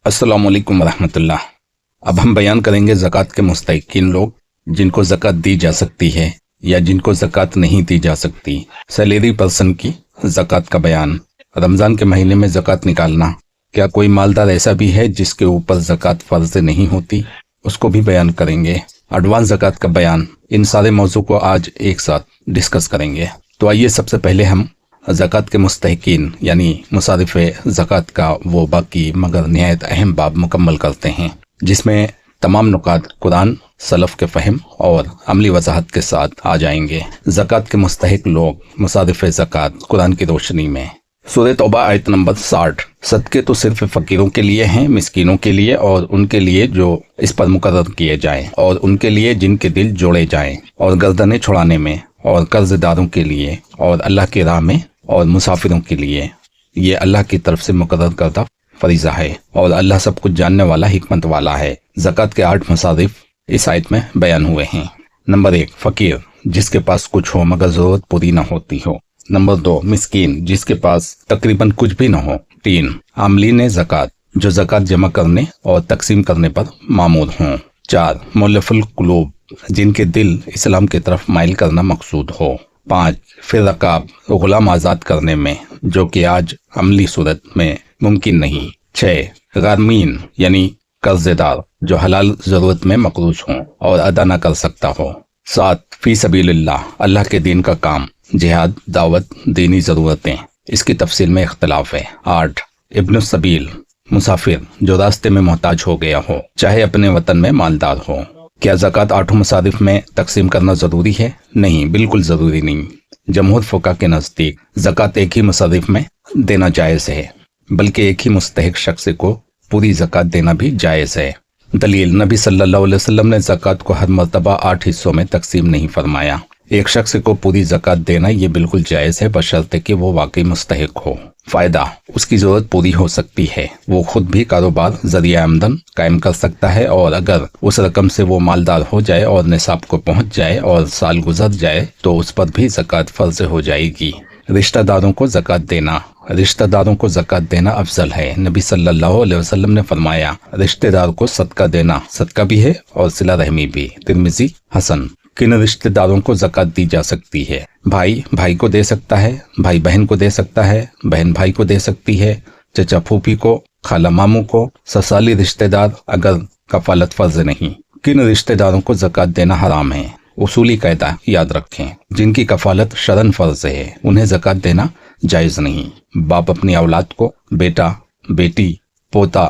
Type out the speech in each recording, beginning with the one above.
अस्सलाम वालेकुम रहमतुल्लाह। अब हम बयान करेंगे ज़कात के मुस्तहिक़ीन लोग जिनको ज़कात दी जा सकती है या जिनको ज़कात नहीं दी जा सकती। सैलरी पर्सन की ज़कात का बयान। रमज़ान के महीने में ज़कात निकालना। क्या कोई मालदार ऐसा भी है जिसके ऊपर ज़कात फ़र्ज़ नहीं होती, उसको भी बयान करेंगे। एडवांस ज़कात का बयान। इन सारे मौजू को आज एक साथ डिस्कस करेंगे। तो आइए सबसे पहले हम ज़कात के मुस्तहिक़ीन यानी मुसारिफ़ ज़कात का वो बाकी मगर निहायत अहम बाब मुकम्मल करते हैं, जिसमें तमाम नुकात कुरान, सलफ़ के फ़हम और अमली वजाहत के साथ आ जाएंगे। ज़कात के मुस्तहिक़ लोग, मुसारिफ़ ज़कात कुरान की रोशनी में। सूरह तौबा आयत नंबर 60। सदक़े तो सिर्फ फ़कीरों के लिए हैं, मिस्कीनों के लिए और उनके लिए जो इस पर मुकर्रर किए जाएं, और उनके लिए जिनके दिल जोड़े जाएं, और गर्दनें छुड़ाने में, और कर्जदारों के लिए, और अल्लाह की राह में, और मुसाफिरों के लिए। ये अल्लाह की तरफ से मुकर्रर करदा फरीज़ा है और अल्लाह सब कुछ जानने वाला, हिकमत वाला है। ज़कात के 8 मसारिफ इस आयत में बयान हुए हैं। नंबर 1 फ़कीर, जिसके पास कुछ हो मगर ज़रूरत पूरी ना होती हो। नंबर 2 मिस्कीन, जिसके पास तकरीबन कुछ भी ना हो। 3 आमलीन ज़कात, जो ज़कात जमा करने और तकसीम करने पर मामूर हों। 4 मुअल्लफ़ुल क़ुलूब, जिनके दिल इस्लाम की तरफ माइल करना मकसूद हो। 5 फिर रकाब, गुलाम आज़ाद करने में, जो कि आज अमली सूरत में मुमकिन नहीं। 6 गारमीन यानी कर्जदार, जो हलाल ज़रूरत में मकरूज हों और अदा न कर सकता हो। 7 फी सबीलिल्लाह, अल्लाह के दीन का काम, जिहाद, दावत, दीनी ज़रूरतें, इसकी तफसील में इख्तलाफ है। 8 इब्न सबील, मुसाफिर जो रास्ते में मोहताज हो गया हो, चाहे अपने वतन में मालदार हो। क्या ज़कात 8 मसारिफ में तकसीम करना ज़रूरी है? नहीं, बिल्कुल ज़रूरी नहीं। जमहूर फ़ुक़हा के नज़दीक ज़कात एक ही मसारिफ में देना जायज़ है, बल्कि एक ही मुस्तहिक़ शख्स को पूरी ज़कात देना भी जायज़ है। दलील, नबी सल्लल्लाहु अलैहि वसल्लम ने ज़कात को हर मर्तबा 8 हिस्सों में तकसीम नहीं फरमाया। एक शख्स को पूरी ज़कात देना ये बिल्कुल जायज़ है, बशर्ते कि वो वाकई मुस्तहिक़ हो। फ़ायदा, उसकी ज़रूरत पूरी हो सकती है, वो खुद भी कारोबार ज़रिया आमदन कायम कर सकता है, और अगर उस रकम से वो मालदार हो जाए और निसाब को पहुँच जाए और साल गुजर जाए तो उस पर भी ज़कात फ़र्ज़ हो जाएगी। रिश्तेदारों को ज़कात देना। रिश्तेदारों को ज़कात देना अफजल है। नबी सल्लल्लाहु अलैहि वसल्लम ने फरमाया, रिश्तेदार को सदका देना सदका भी है और सिला रहमी भी। तिरमिज़ी हसन। किन रिश्तेदारों को ज़कात दी जा सकती है? भाई भाई को दे सकता है, भाई बहन को दे सकता है, बहन भाई को दे सकती है, चचा फूफी को, खाला मामू को, ससाली रिश्तेदार अगर कफालत फ़र्ज नहीं। किन रिश्तेदारों को ज़कात देना हराम है? उसूली कायदा याद रखें, जिनकी कफालत शरन फ़र्ज है उन्हें ज़कात देना जायज़ नहीं। बाप अपनी औलाद को, बेटा, बेटी, पोता,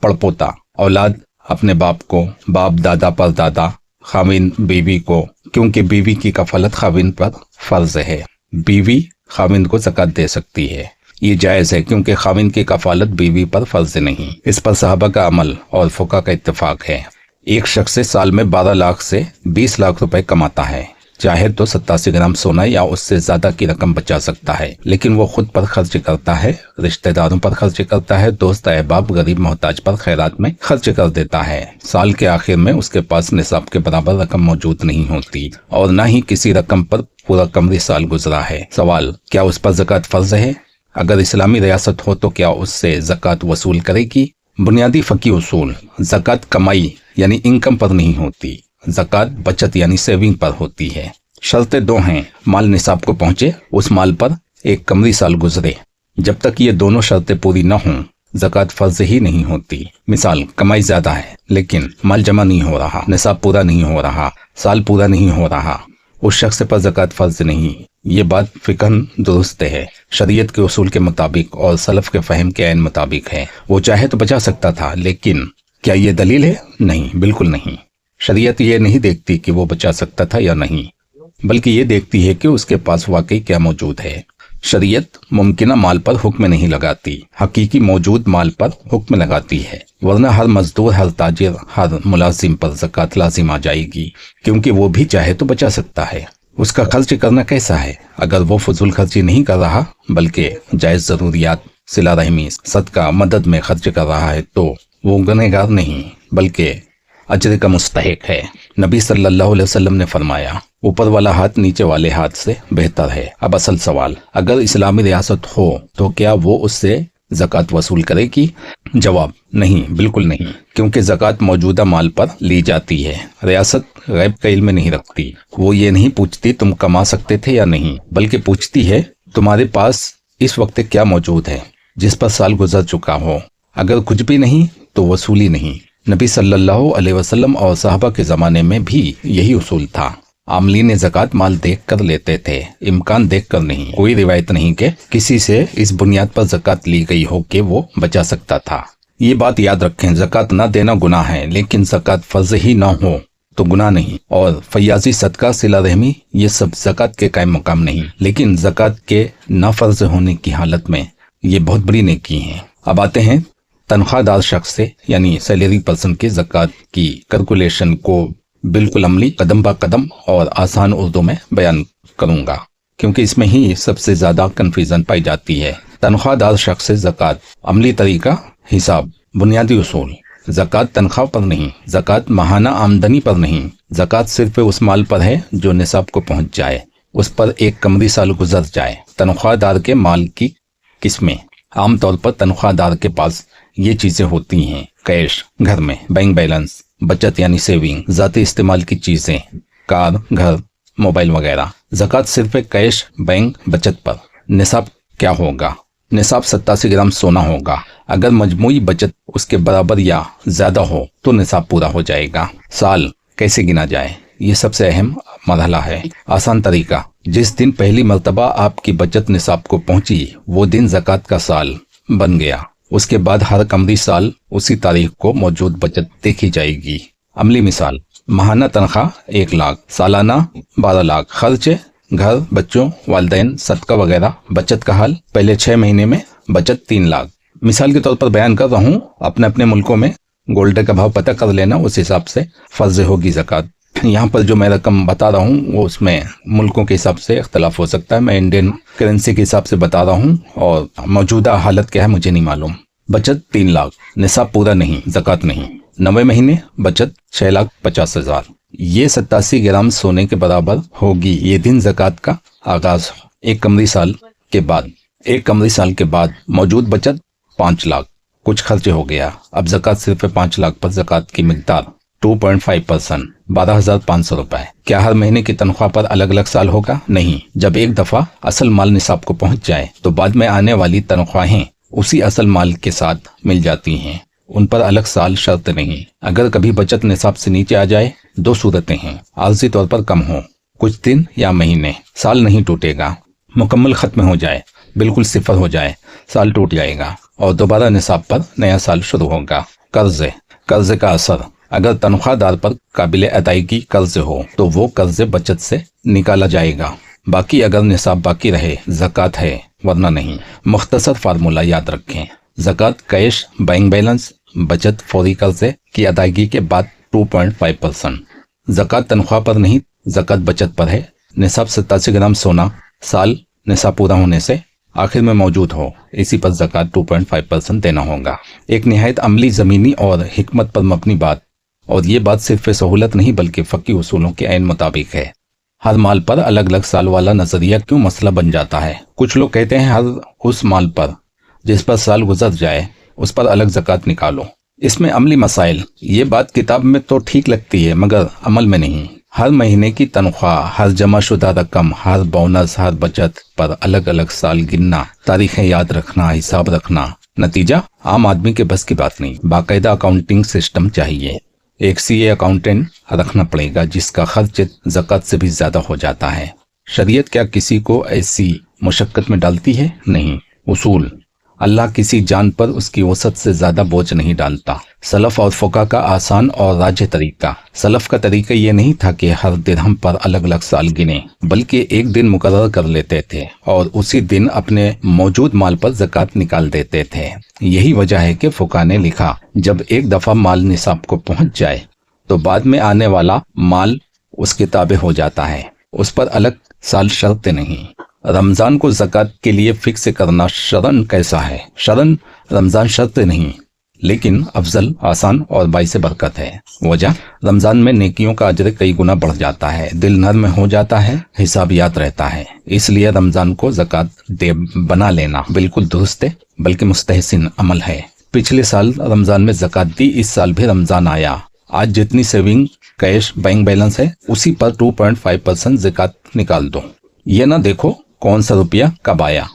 पड़पोता। औलाद अपने बाप को, बाप दादा पर दादा। खाविन बीवी को, क्योंकि बीवी की कफालत खाविन पर फर्ज है। बीवी खाविन को ज़कात दे सकती है, ये जायज़ है क्योंकि खाविन की कफालत बीवी पर फर्ज नहीं। इस पर सहाबा का अमल और फ़ुक़हा का इत्तेफाक है। एक शख्स साल में 12 लाख से 20 लाख रुपए कमाता है, चाहे तो 87 ग्राम सोना या उससे ज़्यादा की रकम बचा सकता है, लेकिन वो खुद पर खर्च करता है, रिश्तेदारों पर खर्च करता है, दोस्त अहबाब, गरीब मोहताज पर खैरात में खर्च कर देता है। साल के आखिर में उसके पास निसाब के बराबर रकम मौजूद नहीं होती और न ही किसी रकम पर पूरा कमरी साल गुजरा है। सवाल, क्या उस पर ज़कात फ़र्ज है? अगर इस्लामी रियासत हो तो क्या उससे ज़कात वसूल करेगी? बुनियादी फ़की उसूल, ज़कात कमाई यानी इनकम पर नहीं होती, ज़कात बचत यानी सेविंग पर होती है। शर्तें 2 हैं, माल निसाब को पहुँचे, उस माल पर एक कमरी साल गुजरे। जब तक ये दोनों शर्तें पूरी न हों ज़कात फ़र्ज ही नहीं होती। मिसाल, कमाई ज़्यादा है लेकिन माल जमा नहीं हो रहा, निसाब पूरा नहीं हो रहा, साल पूरा नहीं हो रहा, उस शख्स पर ज़कात फ़र्ज नहीं। ये बात फ़िक़हन दुरुस्त है, शरीयत के उसूल के मुताबिक और सलफ़ के फ़हम के ऐन मुताबिक है। वो चाहे तो बचा सकता था, लेकिन क्या ये दलील है? नहीं, बिल्कुल नहीं। शरीयत ये नहीं देखती कि वो बचा सकता था या नहीं, बल्कि ये देखती है कि उसके पास वाकई क्या मौजूद है। शरीयत मुमकिना माल पर हुक्म नहीं लगाती, हकीकी मौजूद माल पर हुक्म लगाती है, वरना हर मजदूर, हर ताजिर, हर मुलाजिम पर ज़कात लाजिम आ जाएगी, क्योंकि वो भी चाहे तो बचा सकता है। उसका खर्च करना कैसा है? अगर वो फजूल खर्ची नहीं कर रहा बल्कि जायज़ ज़रूरियात, सिला रहमी, सदका, मदद में खर्च कर रहा है तो वो गुनहगार नहीं बल्कि अजर का मुस्तहिक है। नबी सल्लल्लाहु अलैहि वसल्लम ने फरमाया, ऊपर वाला हाथ नीचे वाले हाथ से बेहतर है। अब असल सवाल, अगर इस्लामी रियासत हो तो क्या वो उससे ज़कात वसूल करेगी? जवाब नहीं, बिल्कुल नहीं, क्योंकि ज़कात मौजूदा माल पर ली जाती है। रियासत गैब का इल्म नहीं रखती। वो ये नहीं पूछती तुम कमा सकते थे या नहीं, बल्कि पूछती है तुम्हारे पास इस वक्त क्या मौजूद है जिस पर साल गुजर चुका हो। अगर कुछ भी नहीं तो वसूली नहीं। नबी सल्लल्लाहु अलैहि वसल्लम और सहाबा के ज़माने में भी यही उसूल था। आमलीन ज़कात माल देख कर लेते थे, इम्कान देख कर नहीं। कोई रिवायत नहीं कि किसी से इस बुनियाद पर ज़कात ली गई हो कि वो बचा सकता था। ये बात याद रखें, ज़कात ना देना गुनाह है, लेकिन ज़कात फ़र्ज ही ना हो तो गुनाह नहीं। और फयाजी, सदका, सिला रहमी, ये सब ज़कात के कायम मकाम नहीं, लेकिन ज़कात के ना फ़र्ज होने की हालत में ये बहुत बड़ी नेकी है। अब आते हैं तनख्वाहदार शख्स से यानी सैलरी पर्सन की ज़कात की कैलकुलेशन को बिल्कुल अमली, कदम बा कदम और आसान उर्दू में बयान करूंगा, क्योंकि इसमें ही सबसे ज़्यादा कन्फ्यूजन पाई जाती है। तनख्वाहदार शख्स से ज़कात, अमली तरीका, हिसाब, बुनियादी उसूल। ज़कात तनख्वाह पर नहीं, ज़कात माहाना आमदनी पर नहीं। ज़कात सिर्फ उस माल पर है जो निसाब को पहुंच जाए, उस पर एक कमरी साल गुजर जाए। तनख्वाहदार के माल की किस्में, आमतौर पर तनख्वाहदार के पास ये चीज़ें होती हैं: कैश घर में, बैंक बैलेंस, बचत यानी सेविंग, ज़ाती इस्तेमाल की चीज़ें, कार, घर, मोबाइल वगैरह। ज़कात सिर्फ कैश, बैंक, बचत पर। निसाब क्या होगा? निसाब 87 ग्राम सोना होगा। अगर मजमूई बचत उसके बराबर या ज़्यादा हो तो निसाब पूरा हो जाएगा। साल कैसे गिना जाए, ये सबसे अहम मरहला है। आसान तरीका, जिस दिन पहली मर्तबा आपकी बचत निसाब को पहुंची वो दिन ज़कात का साल बन गया। उसके बाद हर कमरी साल उसी तारीख को मौजूद बचत देखी जाएगी। अमली मिसाल, माहाना तनख्वाह 1 लाख, सालाना 12 लाख, खर्चे घर, बच्चों, वालिदैन, सदका वगैरह। बचत का हाल, पहले 6 महीने में बचत 3 लाख। मिसाल के तौर पर बयान कर रहा हूँ, अपने अपने मुल्कों में गोल्ड का भाव पता कर लेना, उस हिसाब से फर्ज होगी ज़कात। यहाँ पर जो मैं रकम बता रहा हूँ वो उसमें मुल्कों के हिसाब से इख्तलाफ हो सकता है। मैं इंडियन करेंसी के हिसाब से बता रहा हूँ और मौजूदा हालत क्या है मुझे नहीं मालूम। बचत 3 लाख, निसाब पूरा नहीं, ज़कात नहीं। 90 महीने बचत 6,50,000। ये 87 ग्राम सोने के बराबर होगी। ये दिन ज़कात का आगाज। एक कमरी साल के बाद मौजूद बचत 5 लाख। कुछ खर्चे हो गया, अब ज़कात सिर्फ 5 लाख पर। ज़कात की मिकदार 2.5%, 12,500 रुपए। क्या हर महीने की तनख्वाह पर अलग अलग साल होगा? नहीं। जब एक दफा असल माल निसाब को पहुंच जाए तो बाद में आने वाली तनख्वाहें उसी असल माल के साथ मिल जाती हैं, उन पर अलग साल शर्त नहीं। अगर कभी बचत निसाब से नीचे आ जाए, 2 सूरतें हैं: आर्जी तौर पर कम हो, कुछ दिन या महीने, साल नहीं टूटेगा। मुकम्मल खत्म हो जाए, बिल्कुल सिफर हो जाए, साल टूट जाएगा और दोबारा निसाब पर नया साल शुरू होगा। कर्जे का असर, अगर तनख्वाहदार पर काबिल अदायगी कर्ज हो तो वो कर्ज बचत से निकाला जाएगा। बाकी अगर निसाब बाकी रहे ज़कात है, वरना नहीं। मुख्तसर फार्मूला याद रखें: ज़कात कैश, बैंक बैलेंस, बचत, फौरी कर्जे की अदायगी के बाद 2.5%। ज़कात तनख्वाह पर नहीं, ज़कात बचत पर है। निसाब 87 ग्राम सोना, साल निसाब पूरा होने से आखिर में मौजूद हो, इसी पर ज़कात 2.5% देना होगा। एक निहायत अमली, ज़मीनी और हिकमत पर मबनी बात, और ये बात सिर्फ सहूलत नहीं बल्कि फ़क़ी उसूलों के ऐन मुताबिक है। हर माल पर अलग अलग साल वाला नज़रिया क्यों मसला बन जाता है? कुछ लोग कहते हैं हर उस माल पर जिस पर साल गुजर जाए उस पर अलग ज़कात निकालो। इसमें अमली मसाइल। ये बात किताब में तो ठीक लगती है मगर अमल में नहीं। हर महीने की तनख्वाह, हर जमा शुदा रकम, हर बोनस, हर बचत पर अलग अलग साल गिनना, तारीखें याद रखना, हिसाब रखना, नतीजा आम आदमी के बस की बात नहीं। बाकायदा अकाउंटिंग सिस्टम चाहिए। एक सीए अकाउंटेंट रखना पड़ेगा जिसका खर्च ज़कात से भी ज़्यादा हो जाता है। शरीयत क्या किसी को ऐसी मुशक्कत में डालती है? नहीं। उसूल: अल्लाह किसी जान पर उसकी वसत से ज़्यादा बोझ नहीं डालता। सलफ और फुका का आसान और राज तरीका। सलफ का तरीका ये नहीं था कि हर दिरहम पर अलग अलग साल गिने, बल्कि एक दिन मुकर्रर कर लेते थे और उसी दिन अपने मौजूद माल पर ज़कात निकाल देते थे। यही वजह है कि फुका ने लिखा, जब एक दफ़ा माल निसाब को पहुंच जाए तो बाद में आने वाला माल उसके ताबे हो जाता है, उस पर अलग साल शर्त नहीं। रमज़ान को ज़कात के लिए फिक्स करना शरन कैसा है? शरन रमज़ान शर्त नहीं, लेकिन अफजल, आसान और बाइस बरकत है। वजह, रमज़ान में नेकियों का अजर कई गुना बढ़ जाता है, दिल नर्म हो जाता है, हिसाब याद रहता है। इसलिए रमज़ान को ज़कात दे बना लेना बिल्कुल दुरुस्त है, बल्कि मुस्तहसिन अमल है। पिछले साल रमजान में ज़कात दी, इस साल भी रमजान आया, आज जितनी सेविंग कैश बैंक बैलेंस है उसी पर 2.5% ज़कात निकाल दो। ये ना देखो कौन सा रुपया कब आया,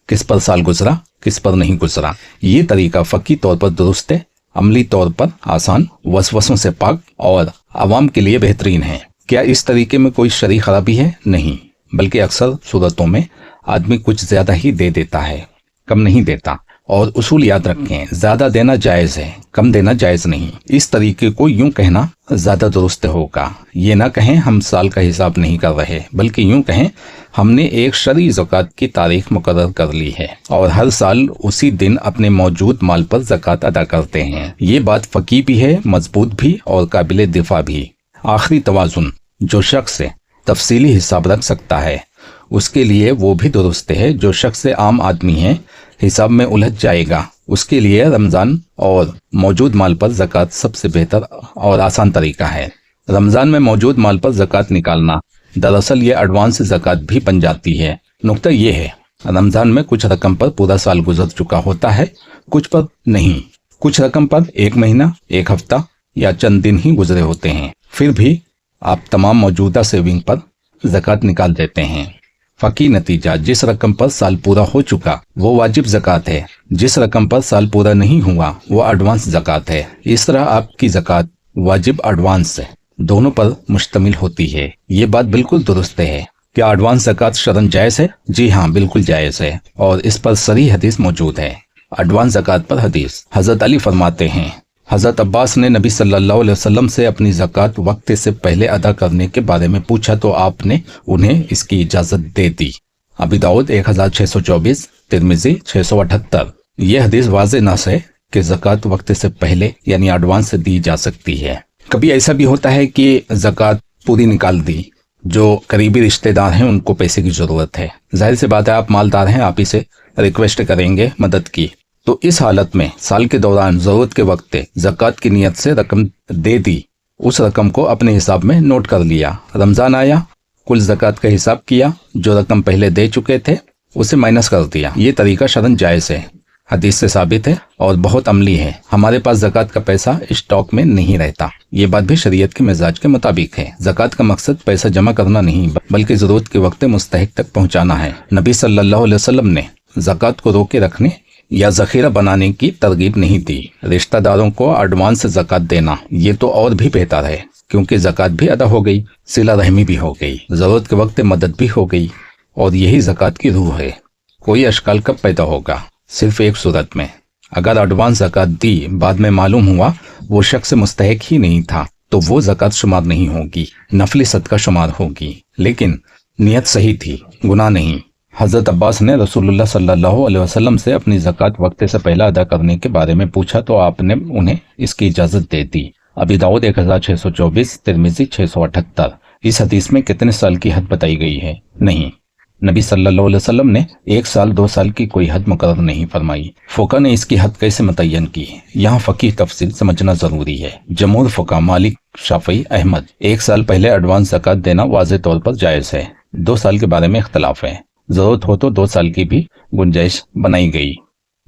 किस पर साल गुजरा, किस पर नहीं गुजरा। ये तरीका फ़क़ी तौर पर दुरुस्त है, अमली तौर पर आसान, वसवसों से पाक और आवाम के लिए बेहतरीन है। क्या इस तरीके में कोई शरई खराबी है? नहीं, बल्कि अक्सर सूरतों में आदमी कुछ ज़्यादा ही दे देता है, कम नहीं देता। और उसूल याद रखें, ज़्यादा देना जायज़ है, कम देना जायज़ नहीं। इस तरीके को यूं कहना ज़्यादा दुरुस्त होगा। ये ना कहें हम साल का हिसाब नहीं कर रहे, बल्कि यूं कहें हमने एक शरई ज़कात की तारीख मुकर्रर कर ली है और हर साल उसी दिन अपने मौजूद माल पर ज़कात अदा करते हैं। ये बात फ़क़ी भी है, मजबूत भी और काबिल दिफा भी। आखिरी तवाज़ुन, जो शख्स तफसीली हिसाब रख सकता है उसके लिए वो भी दुरुस्त है। जो शख्स आम आदमी है हिसाब में उलझ जाएगा, उसके लिए रमज़ान और मौजूद माल पर ज़कात सबसे बेहतर और आसान तरीका है। रमज़ान में मौजूद माल पर ज़कात निकालना दरअसल ये एडवांस ज़कात भी बन जाती है। नुक्ता ये है, रमज़ान में कुछ रकम पर पूरा साल गुजर चुका होता है, कुछ पर नहीं। कुछ रकम पर 1 महीना, 1 हफ्ता या चंद दिन ही गुजरे होते हैं, फिर भी आप तमाम मौजूदा सेविंग पर ज़कात निकाल देते हैं। फ़क़ी नतीजा, जिस रकम पर साल पूरा हो चुका वो वाजिब ज़कात है, जिस रकम पर साल पूरा नहीं हुआ वो एडवांस ज़कात है। इस तरह आपकी ज़कात वाजिब एडवांस दोनों पर मुश्तमिल होती है। ये बात बिल्कुल दुरुस्त है। क्या एडवांस ज़कात शरअन जायज़ है? जी हाँ, बिल्कुल जायज़ है और इस पर सही हदीस मौजूद है। एडवांस ज़कात पर हदीस, हज़रत अली फरमाते हैं, हज़रत अब्बास ने नबी सल्लल्लाहु अलैहि वसल्लम से अपनी ज़कात वक्त से पहले अदा करने के बारे में पूछा तो आपने उन्हें इसकी इजाज़त दे दी। अबी दाऊद 1624, तिरमिज़ी 678। यह हदीस वाज़ेह नस है कि ज़कात वक्त से पहले यानी एडवांस से दी जा सकती है। कभी ऐसा भी होता है कि ज़कात पूरी निकाल दी, जो करीबी रिश्तेदार हैं उनको पैसे की ज़रूरत है। जाहिर सी बात है आप मालदार हैं, आप इसे रिक्वेस्ट करेंगे मदद की, तो इस हालत में साल के दौरान ज़रूरत के वक्त ज़कात की नियत से रकम दे दी, उस रकम को अपने हिसाब में नोट कर लिया। रमज़ान आया, कुल ज़कात का हिसाब किया, जो रकम पहले दे चुके थे उसे माइनस कर दिया। ये तरीका शरअन जायज़ है, हदीस से साबित है और बहुत अमली है। हमारे पास ज़कात का पैसा स्टॉक में नहीं रहता, ये बात भी शरीयत के मिजाज के मुताबिक है। ज़कात का मकसद पैसा जमा करना नहीं, बल्कि ज़रूरत के वक्त मुस्तहिक तक पहुँचाना है। नबी सल्लल्लाहु अलैहि वसल्लम ने ज़कात को रोके रखने या ज़ख़ीरा बनाने की तरगीब नहीं दी। रिश्तेदारों को एडवांस ज़कात देना ये तो और भी बेहतर है, क्योंकि ज़कात भी अदा हो गई, सिला रहमी भी हो गई, ज़रूरत के वक्त मदद भी हो गई और यही ज़कात की रूह है। कोई अशकाल कब पैदा होगा? सिर्फ एक सूरत में, अगर एडवांस ज़कात दी, बाद में मालूम हुआ वो शख्स मुस्तहिक ही नहीं था, तो वो ज़कात शुमार नहीं होगी, नफली सदका शुमार होगी। लेकिन नियत सही थी, गुनाह नहीं। हज़रत अब्बास ने रसूलुल्लाह सल्लल्लाहु अलैहि वसल्लम से अपनी ज़कात वक्त से पहले अदा करने के बारे में पूछा तो आपने उन्हें इसकी इजाज़त दे दी। अबी दाऊद 1624, तिरमिज़ी 678। इस हदीस में कितने साल की हद बताई गई है? नहीं, नबी सल्लल्लाहु अलैहि वसल्लम ने 1 साल 2 साल की कोई हद मुकर्रर नहीं फरमाई। फ़ुक़हा ने इसकी हद कैसे मुतय्यन की, यहाँ फ़क़ी तफसील समझना ज़रूरी है। जमहूर फ़ुक़हा मालिक, शाफ़ी, अहमद 1 साल पहले एडवांस ज़कात देना वाज़ेह तौर पर जायज़ है। 2 साल के बारे में इख्तलाफ है, ज़रूरत हो तो 2 साल की भी गुंजाइश बनाई गई।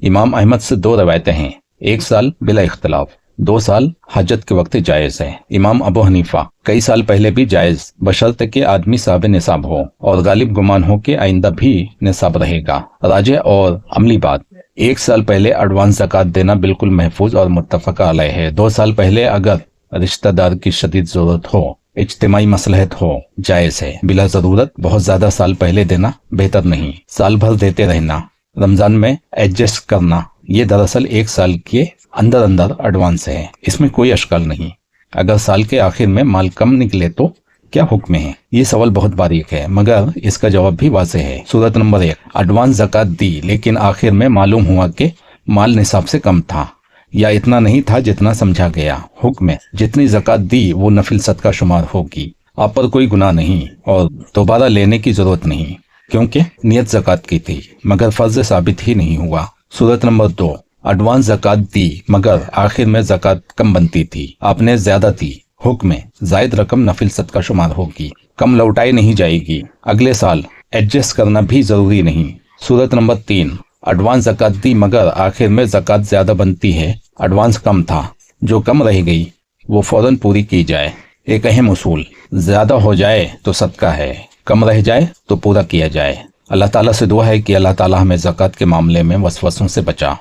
इमाम अहमद से 2 रवायतें हैं, 1 साल बिला इख्तलाफ, 2 साल हजत के वक्त जायज़ है। इमाम अबू हनीफा कई साल पहले भी जायज़, बशर्ते कि आदमी साहब निसाब हो और गालिब गुमान हो कि आइंदा भी निसाब रहेगा। राजे और अमली बात, 1 साल पहले एडवांस ज़कात देना बिल्कुल महफूज और मुत्तफ़क़ अलैह है। 2 साल पहले अगर रिश्तेदार की शदीद ज़रूरत हो, इज्तिमाई मसलहत हो, जायज़ है। बिला ज़रूरत बहुत ज़्यादा साल पहले देना बेहतर नहीं। साल भर देते रहना, रमज़ान में एडजस्ट करना, ये दरअसल 1 साल के अंदर अंदर एडवांस है, इसमें कोई अशकाल नहीं। अगर साल के आखिर में माल कम निकले तो क्या हुक्म है? ये सवाल बहुत बारीक है, मगर इसका जवाब भी वाज़ेह है। सूरत नंबर 1, एडवांस ज़कात दी लेकिन आखिर में मालूम हुआ कि माल निसाब से कम था या इतना नहीं था जितना समझा गया। हुक्म है, जितनी ज़कात दी वो नफिल सदका शुमार होगी। आप पर कोई गुनाह नहीं और दोबारा लेने की जरूरत नहीं, क्योंकि नियत ज़कात की थी मगर फर्ज साबित ही नहीं हुआ। सूरत नंबर 2, एडवांस ज़कात दी मगर आखिर में ज़कात कम बनती थी, आपने ज्यादा दी। हुक्म है, जायद रकम नफिल सदका शुमार होगी, कम लौटाई नहीं जाएगी। अगले साल एडजस्ट करना भी जरूरी नहीं। सूरत नंबर 3, एडवांस ज़कात दी मगर आखिर में ज़कात ज़्यादा बनती है। एडवांस कम था, जो कम रह गई वो फ़ौरन पूरी की जाए। एक अहम उसूल, ज़्यादा हो जाए तो सदका है, कम रह जाए तो पूरा किया जाए। अल्लाह ताला से दुआ है कि अल्लाह ताला हमें ज़कात के मामले में वसवसों से बचा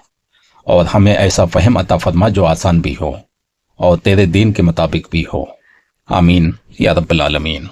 और हमें ऐसा फ़हम अता फरमा जो आसान भी हो और तेरे दीन के मुताबिक भी हो। आमीन या रब्बल आलमीन।